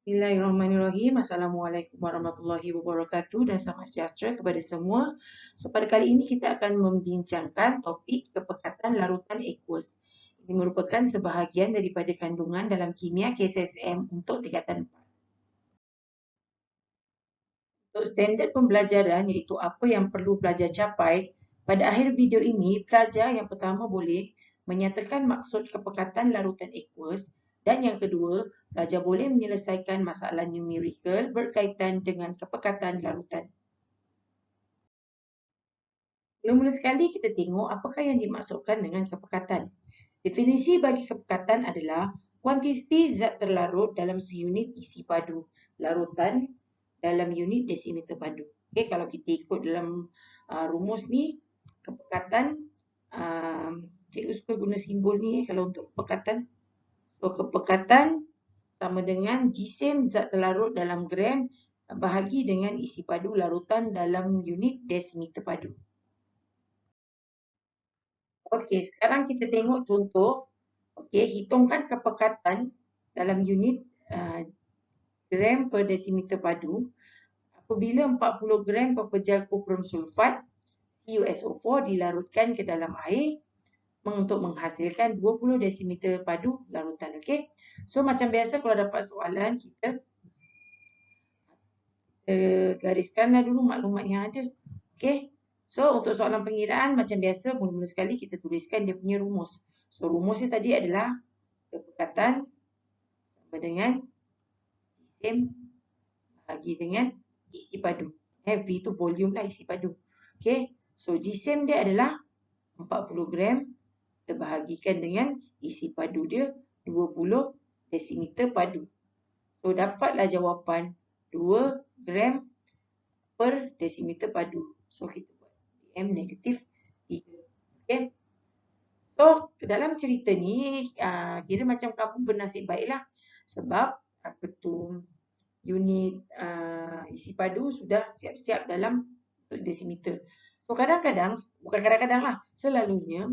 Bismillahirrahmanirrahim. Assalamualaikum warahmatullahi wabarakatuh dan selamat sejahtera kepada semua. So, pada kali ini kita akan membincangkan topik kepekatan larutan aqueous. Ini merupakan sebahagian daripada kandungan dalam kimia KSSM untuk tingkatan 4. Untuk standard pembelajaran iaitu apa yang perlu pelajar capai, pada akhir video ini pelajar yang pertama boleh menyatakan maksud kepekatan larutan aqueous dan yang kedua, pelajar boleh menyelesaikan masalah numerical berkaitan dengan kepekatan larutan. Mula-mula sekali kita tengok apakah yang dimaksudkan dengan kepekatan. Definisi bagi kepekatan adalah kuantiti zat terlarut dalam seunit isi padu larutan dalam unit desimeter padu. Okay, kalau kita ikut dalam rumus ni, kepekatan, cikgu suka guna simbol ni kalau untuk kepekatan. So, kepekatan sama dengan jisim zat terlarut dalam gram bahagi dengan isi padu larutan dalam unit desimeter padu. Okey, sekarang kita tengok contoh. Okey, hitungkan kepekatan dalam unit gram per desimeter padu apabila 40 gram pepejal kupron sulfat CuSO4 dilarutkan ke dalam air untuk menghasilkan 20 desimeter padu larutan. Okey. So macam biasa kalau dapat soalan kita gariskanlah dulu maklumat yang ada. Okey. So untuk soalan pengiraan macam biasa mula-mula sekali kita tuliskan dia punya rumus. So rumusnya tadi adalah kepekatan sama dengan jisim bahagi dengan isi padu. V itu volume lah, isi padu. Okey. So jisim dia adalah 40 gram terbahagikan dengan isi padu dia 20 desimeter padu. So dapatlah jawapan 2 gram per desimeter padu. So kita buat DM negatif 3. Okay. So dalam cerita ni kira macam kamu bernasib baiklah sebab apa tu unit isi padu sudah siap-siap dalam desimeter. So kadang-kadang, bukan kadang-kadang lah, selalunya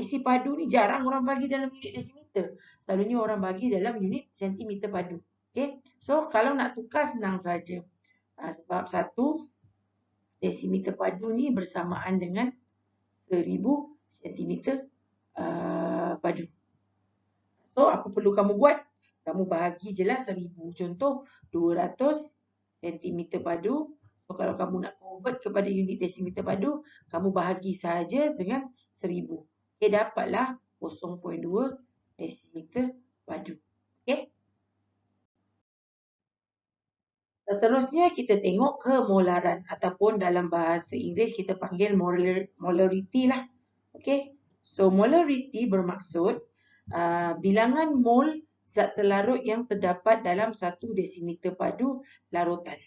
isi padu ni jarang orang bagi dalam unit desimeter. Selalunya orang bagi dalam unit sentimeter padu. Okay. So kalau nak tukar senang saja. Sebab 1 desimeter padu ni bersamaan dengan 1000 sentimeter padu. So apa perlu kamu buat? Kamu bahagi je lah 1000. Contoh 200 sentimeter padu. So kalau kamu nak convert kepada unit desimeter padu, kamu bahagi saja dengan 1000. Okay, dapatlah 0.2 desimeter padu. Okay. Seterusnya kita tengok kemolaran ataupun dalam bahasa Inggeris kita panggil molarity lah. Okay. So molarity bermaksud bilangan mol zat terlarut yang terdapat dalam 1 desimeter padu larutan.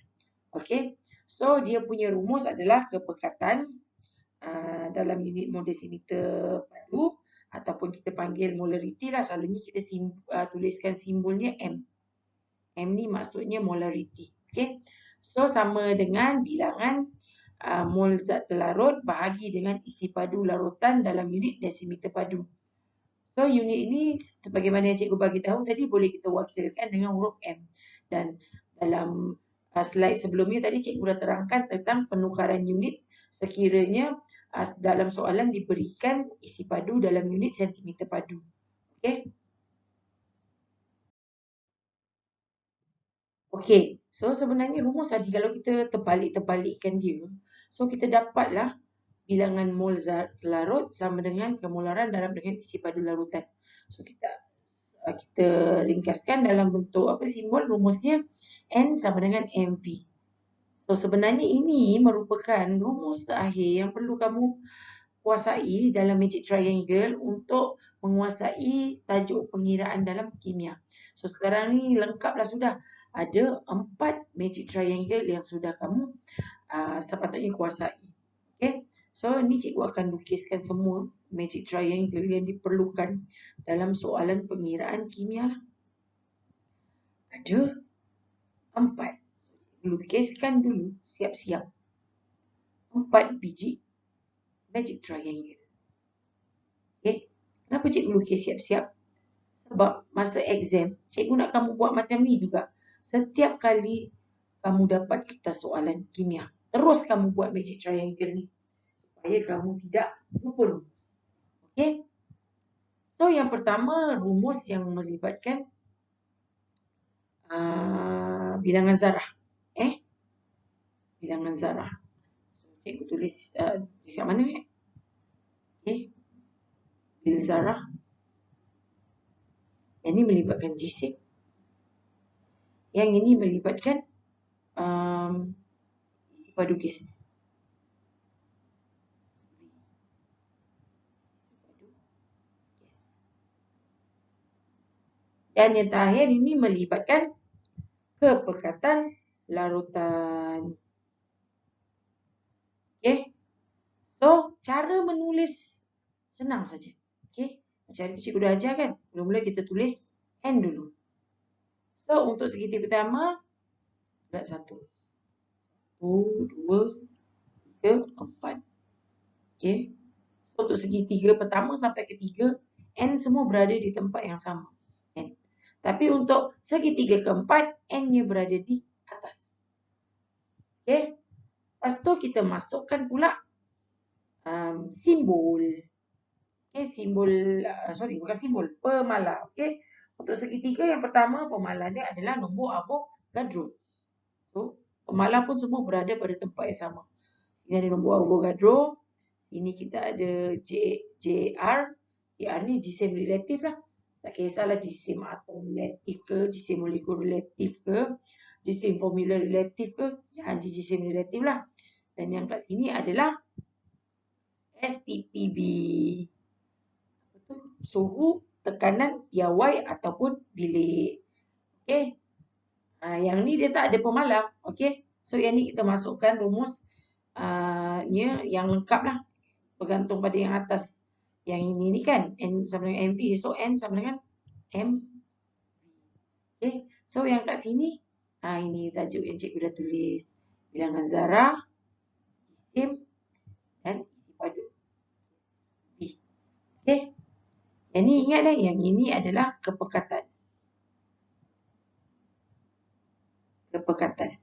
Okay. So dia punya rumus adalah kepekatan dalam unit mol desimeter padu ataupun kita panggil molarity lah. Selalunya kita tuliskan simbolnya M. M ni maksudnya molarity. Okay. So sama dengan bilangan mol zat terlarut bahagi dengan isi padu larutan dalam unit desimeter padu. So unit ini sebagaimana yang cikgu bagi tahu tadi boleh kita wakilkan dengan huruf M. Dan dalam slide sebelumnya tadi cikgu dah terangkan tentang penukaran unit sekiranya dalam soalan diberikan isi padu dalam unit sentimeter padu. Okey. Okey. So sebenarnya rumus tadi kalau kita terbalik-terbalikkan dia, so kita dapatlah bilangan mol zat larut sama dengan kemolaran dalam dengan isi padu larutan. So kita ringkaskan dalam bentuk apa simbol rumusnya N sama dengan MV. So sebenarnya ini merupakan rumus terakhir yang perlu kamu kuasai dalam magic triangle untuk menguasai tajuk pengiraan dalam kimia. So sekarang ni lengkaplah sudah. Ada 4 magic triangle yang sudah kamu sepatutnya kuasai. Okay. So ni cikgu akan lukiskan semua magic triangle yang diperlukan dalam soalan pengiraan kimia. Ada 4. Lukiskan dulu siap-siap 4 biji magic triangle. Okay. Kenapa cikgu lukis siap-siap? Sebab masa exam, cikgu nak kamu buat macam ni juga. setiap kali kamu dapat kertas soalan kimia, terus kamu buat magic triangle ni supaya kamu tidak lupa. Okey. So yang pertama, rumus yang melibatkan bilangan zarah. Bilangan zarah. Cikgu tulis dekat mana ni? Bil zarah. Yang ini melibatkan jisim. Yang ini melibatkan isi padu gas. Dan yang terakhir ini melibatkan kepekatan larutan. Okey. So, cara menulis senang saja. Okey. Macam itu cikgu dah ajar kan. Mula-mula kita tulis N dulu. So, untuk segitiga pertama, buat 1. 1, 2, 3, 4. Okey. So, untuk segitiga pertama sampai ketiga, N semua berada di tempat yang sama. N. Tapi untuk segitiga keempat, N-nya berada di atas. Okey. Lepas tu kita masukkan pula simbol. Okey, simbol, bukan simbol, pemalar. Okey. Untuk segitiga yang pertama, pemalar dia adalah nombor Avogadro. So, pemalar pun semua berada pada tempat yang sama. Sini ada nombor Avogadro. Sini kita ada JR. JR ni jisim relatif lah. Tak kisahlah jisim atom relatif ke, jisim molekul relatif ke, jisim formula relatif ke, jangan jisim relatif lah. Dan yang kat sini adalah STPB. Suhu, tekanan, piawai ataupun bilik. Okey. Yang ni dia tak ada pemalar. Okey. So yang ni kita masukkan rumus yang lengkap lah. Bergantung pada yang atas. Yang ini ni kan N sama dengan MV. So N sama dengan M. Okay. So yang kat sini, ini tajuk yang cikgu dah tulis. Bilangan zarah, jisim dan isi padu. Okay. Yang ni ingat dah, yang ini adalah kepekatan. Kepekatan.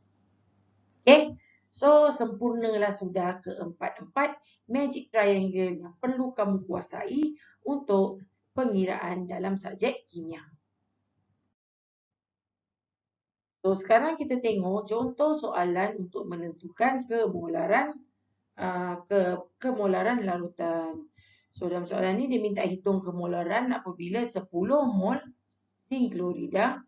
Okay. So sempurnalah sudah keempat-empat magic triangle yang perlu kamu kuasai untuk pengiraan dalam subjek kimia. So, sekarang kita tengok contoh soalan untuk menentukan kemolaran larutan. So, dalam soalan ni dia minta hitung kemolaran apabila 10 mol zinc klorida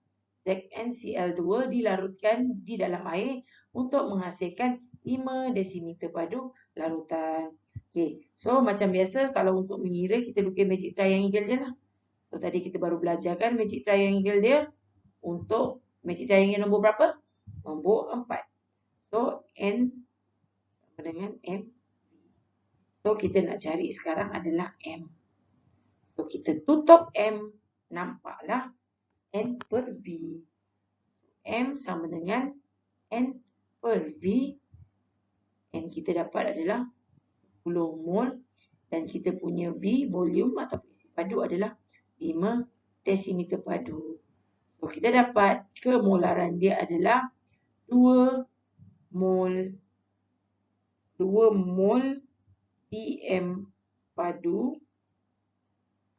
ZnCl2 dilarutkan di dalam air untuk menghasilkan 5 desimeter padu larutan. Okay. So, macam biasa kalau untuk mengira kita lukis magic triangle je lah. So, tadi kita baru belajarkan magic triangle dia untuk magic triangle nombor berapa? Nombor 4. So, N sama dengan M. So, kita nak cari sekarang adalah M. So, kita tutup M. Nampaklah N per V. M sama dengan N per V. N kita dapat adalah 10 mol. Dan kita punya V, volume atau isi padu adalah 5 desimeter padu. So, kita dapat kemolaran dia adalah 2 mol TM padu,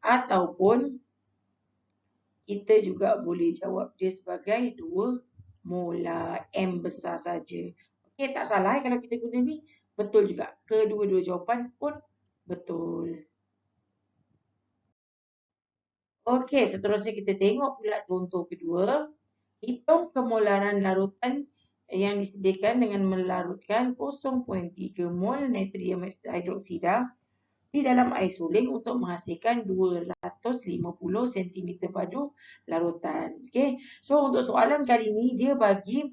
ataupun kita juga boleh jawab dia sebagai 2 molar M besar saja. Okey, tak salah kalau kita guna ni. Betul juga. Kedua-dua jawapan pun betul. Okey, seterusnya kita tengok pula contoh kedua. Hitung kemolaran larutan yang disediakan dengan melarutkan 0.3 mol natrium hidroksida di dalam air suling untuk menghasilkan 250 cm padu larutan. Okey. So untuk soalan kali ini dia bagi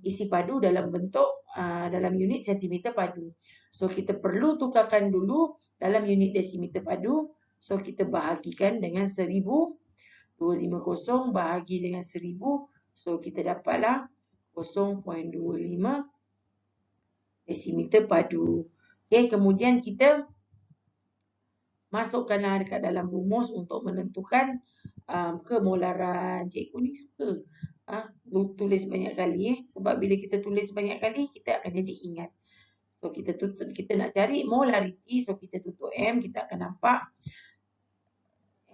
isi padu dalam bentuk dalam unit cm padu. So kita perlu tukarkan dulu dalam unit desimeter padu. So kita bahagikan dengan 1000. 250 bahagi dengan 1000. So kita dapatlah 0.25 desimeter padu. Okey, kemudian kita masukkanlah dekat dalam rumus untuk menentukan kemolaran. Cikgu ni suka tulis banyak kali sebab bila kita tulis banyak kali kita akan jadi ingat. So kita nak cari molarity, so kita tutup M, kita akan nampak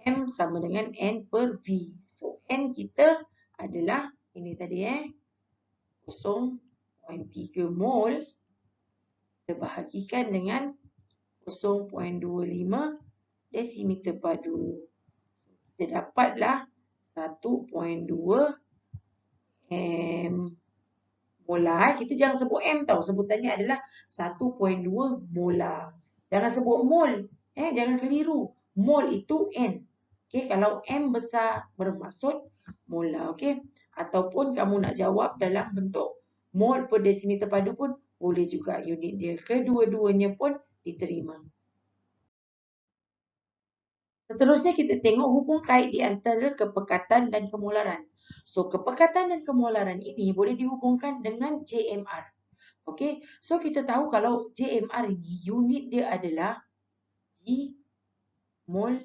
M sama dengan N per V. So N kita adalah ini tadi 0.3 mol kita bahagikan dengan 0.25 desimeter padu. Kita dapatlah 1.2 M molar. Kita jangan sebut M tau. Sebutannya adalah 1.2 molar. Jangan sebut mol. Jangan keliru. Mol itu N. Okay, kalau M besar bermaksud molar. Okay. Ataupun kamu nak jawab dalam bentuk mol per desimeter padu pun boleh juga unit dia. Kedua-duanya pun diterima. Seterusnya kita tengok hubung kait di antara kepekatan dan kemolaran. So, kepekatan dan kemolaran ini boleh dihubungkan dengan JMR. Okey, so kita tahu kalau JMR ini unit dia adalah G mol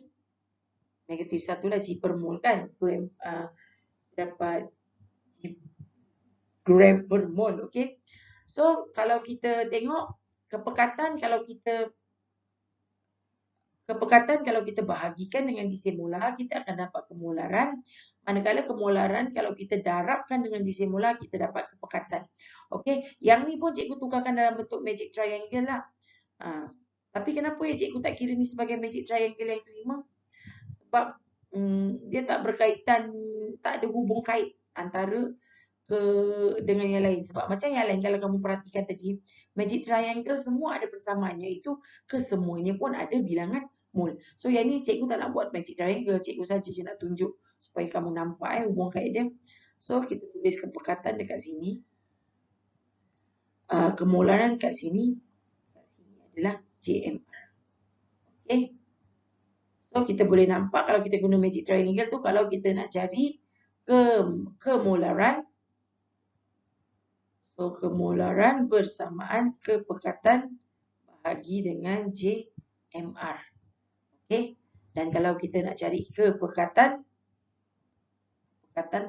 negatif 1 lah, G per mol kan. Dapat G gram per mol. Okey, so kalau kita tengok kepekatan kalau kita bahagikan dengan disimolar, kita akan dapat kemolaran. Manakala kemolaran kalau kita darabkan dengan disimolar, kita dapat kepekatan. Okey, yang ni pun cikgu tukarkan dalam bentuk magic triangle lah. Tapi kenapa cikgu tak kira ni sebagai magic triangle yang kelima? Sebab dia tak berkaitan, tak ada hubung kait antara dengan yang lain. Sebab macam yang lain kalau kamu perhatikan tadi, magic triangle semua ada persamaannya, iaitu kesemuanya pun ada bilangan mol. So yang ni cikgu tak nak buat magic triangle, cikgu saja je nak tunjuk supaya kamu nampak hubung kait dia. So kita tulis kepekatan dekat sini. Kemolaran kat sini adalah JMR. Okay. So kita boleh nampak kalau kita guna magic triangle tu, kalau kita nak cari kemolaran, so kemolaran bersamaan kepekatan bahagi dengan JMR. Okey. Dan kalau kita nak cari kepekatan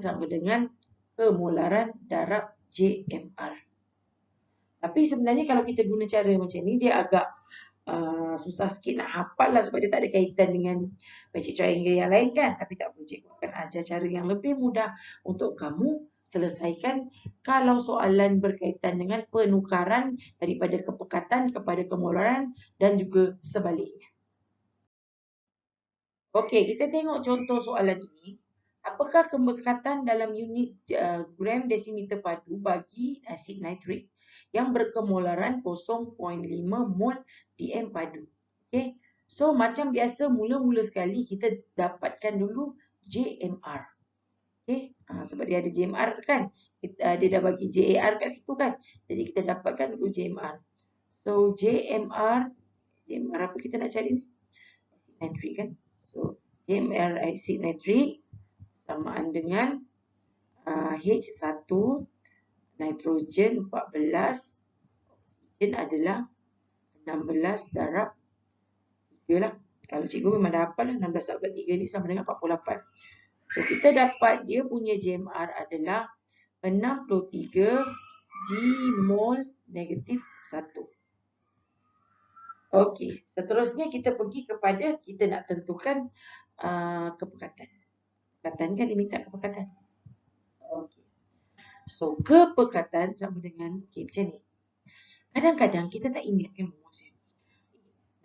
sama dengan kemolaran darab JMR. Tapi sebenarnya kalau kita guna cara macam ni, dia agak susah sikit nak hafal lah sebab dia tak ada kaitan dengan magic triangle yang lain kan. Tapi tak apa, cikgu akan ajar cara yang lebih mudah untuk kamu selesaikan kalau soalan berkaitan dengan penukaran daripada kepekatan kepada kemolaran dan juga sebaliknya. Okey, kita tengok contoh soalan ini. Apakah kepekatan dalam unit gram desimeter padu bagi asid nitrik yang berkemolaran 0.5 mol DM padu? Okey. So macam biasa, mula-mula sekali kita dapatkan dulu JMR. Okey. Sebab dia ada JMR kan. Dia dah bagi JAR kat situ kan. Jadi kita dapatkan dulu JMR. So JMR apa kita nak cari ni? Asid nitrik kan. So JMR asid nitrik samaan dengan H1 nitrogen 14, oksigen adalah 16 darab 3 lah. Kalau cikgu memang dah hafal lah, 16 darab 3 ni sama dengan 48. So kita dapat dia punya JMR adalah 63 G mol negatif 1. Okey, seterusnya kita pergi kepada kita nak tentukan kepekatan. Kepekatan kan dia minta kepekatan. Okey. So kepekatan sama dengan macam ni. Kadang-kadang kita tak ingat kan rumus ni.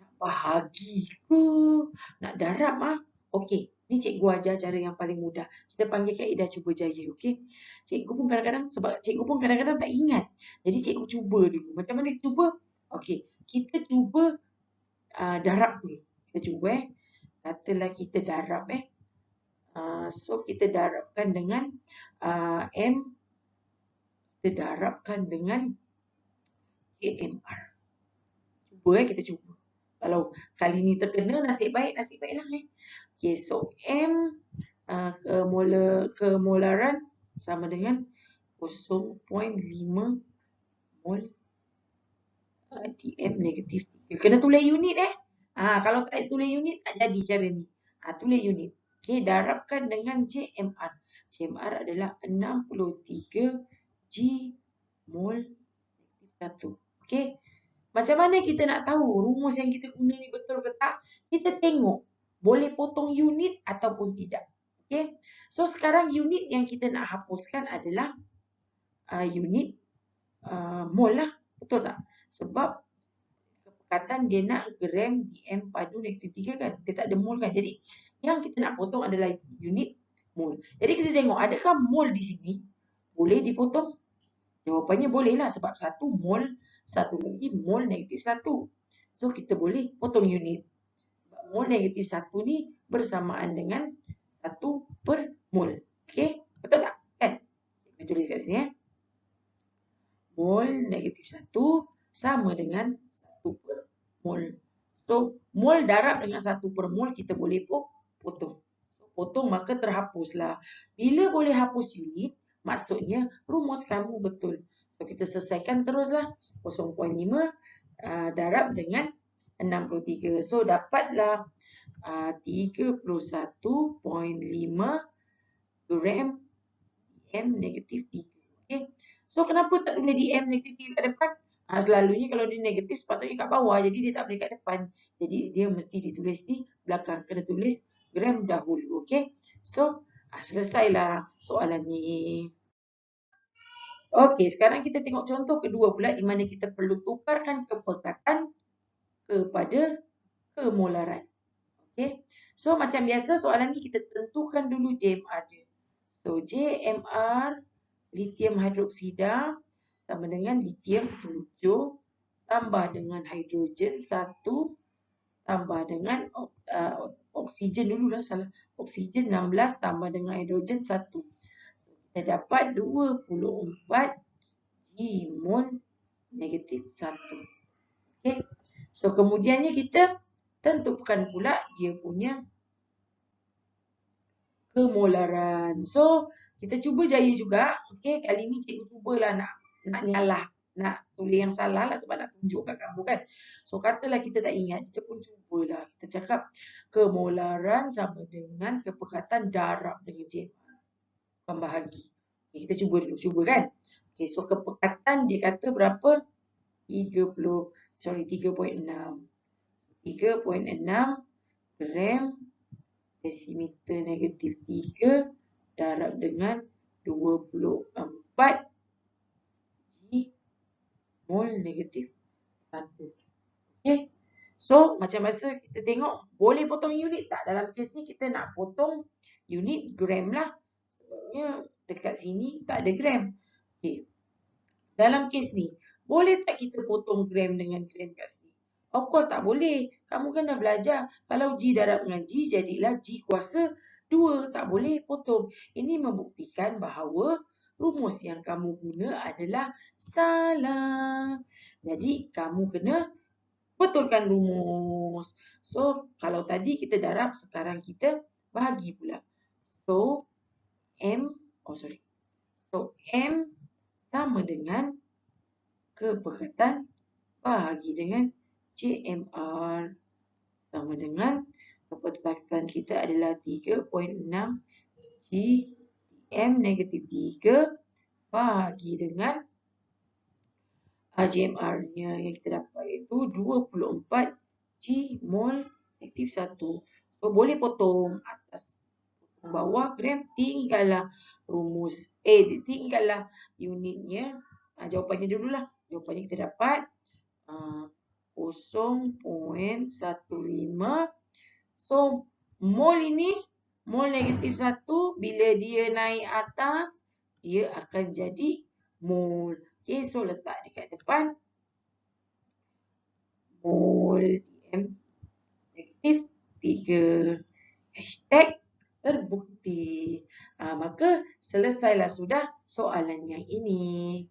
Nak bahagi ke, nak darab Okey, ni cikgu ajar cara yang paling mudah. Kita panggil kaedah cuba jaya, okey. Cikgu pun kadang-kadang tak ingat. Jadi cikgu cuba dulu. Macam mana cuba? Okey, kita cuba darab dulu. Kita cuba katalah kita darab so kita darabkan dengan M, kita darabkan dengan JMR. Cuba kita cuba. Kalau kali ni terkena, nasib baiklah Okay, so M kemolaran sama dengan 0.5 mol DM negatif 3. Kena tulis unit Kalau tak tulis unit tak jadi cara ni. Tulis unit. Okey, darabkan dengan JMR. JMR adalah 63 G mol negatif 1. Okey. Macam mana kita nak tahu rumus yang kita guna ni betul ke tak? Kita tengok boleh potong unit ataupun tidak. Okey. So sekarang unit yang kita nak hapuskan adalah unit mol lah. Betul tak? Sebab kepekatan dia nak gram dm padu negatif 3 kan. Dia tak ada mol kan. Jadi yang kita nak potong adalah unit mol. Jadi kita tengok adakah mol di sini boleh dipotong? Jawapannya boleh lah sebab 1 mol, satu lagi mol negatif 1. So kita boleh potong unit. Sebab mol negatif 1 ni bersamaan dengan 1 per mol. Okey, betul tak? Kan? Saya tulis kat sini ya. Mol negatif 1 sama dengan 1 per mol. So, mol darab dengan 1 per mol kita boleh potong. Potong maka terhapuslah. Bila boleh hapus unit, maksudnya rumus kamu betul. So, kita selesaikan teruslah. 0.5 darab dengan 63. So, dapatlah 31.5 gram dm negatif 3. Okay. So, kenapa tak tulis dm negatif 3 kat depan? Selalunya kalau dia negatif sepatutnya kat bawah. Jadi dia tak boleh kat depan. Jadi dia mesti ditulis di belakang. Kena tulis gram dahulu. Okay. So, selesailah soalan ni. Okey, sekarang kita tengok contoh kedua pula di mana kita perlu tukarkan kepekatan kepada kemolaran. Okey. So, macam biasa soalan ni kita tentukan dulu JMR dia. So, JMR lithium hidroksida sama dengan lithium 7 tambah dengan hidrogen 1 tambah dengan oksigen dululah salah. Oksigen 16 tambah dengan hidrogen 1. Kita dapat 24 G mol negatif 1. Okey. So kemudiannya kita tentukan pula dia punya kemolaran. So kita cuba jaya juga. Okey, kali ni cikgu cubalah nak nyalah, nak tulis yang salah lah sebab nak tunjuk kat kamu kan. So katalah kita tak ingat, kita pun cubalah. Kita cakap kemolaran sama dengan kepekatan darab dengan JMR. Bukan bahagi. Okay, kita cuba dulu, cuba kan. Okay, so kepekatan dia kata berapa? 3.6. 3.6 gram desimeter negatif 3 darab dengan 24 G mol negatif 1. Okay. So, macam biasa kita tengok boleh potong unit tak? Dalam kes ni kita nak potong unit gram lah. Sebabnya dekat sini tak ada gram. Okay. Dalam kes ni, boleh tak kita potong gram dengan gram kat sini? Of course tak boleh. Kamu kan dah belajar. Kalau G darab dengan G, jadilah G kuasa 2. Tak boleh potong. Ini membuktikan bahawa rumus yang kamu guna adalah salah. Jadi, kamu kena betulkan rumus. So, kalau tadi kita darab, sekarang kita bahagi pula. So, M sama dengan kepekatan bahagi dengan JMR. Sama dengan kepekatan kita adalah 3.6 G dm negatif 3 bahagi dengan JMR-nya yang kita dapat iaitu 24 G mol negatif 1. So, boleh potong atas, potong bawah gram, tinggallah rumus. Tinggallah unitnya. Jawapannya dululah. Jawapannya kita dapat 0.15. So, mol ini, mol negatif 1, bila dia naik atas, dia akan jadi mol. Okay, so letak dekat depan. Mol dm negatif 3. Hashtag terbukti. Maka selesailah sudah soalan yang ini.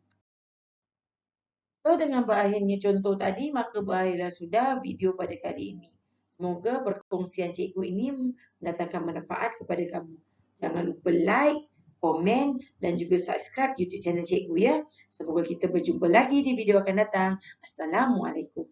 So, dengan berakhirnya contoh tadi, maka berakhirlah sudah video pada kali ini. Semoga perkongsian cikgu ini mendatangkan manfaat kepada kamu. Jangan lupa like, komen dan juga subscribe YouTube channel cikgu ya. Semoga kita berjumpa lagi di video akan datang. Assalamualaikum.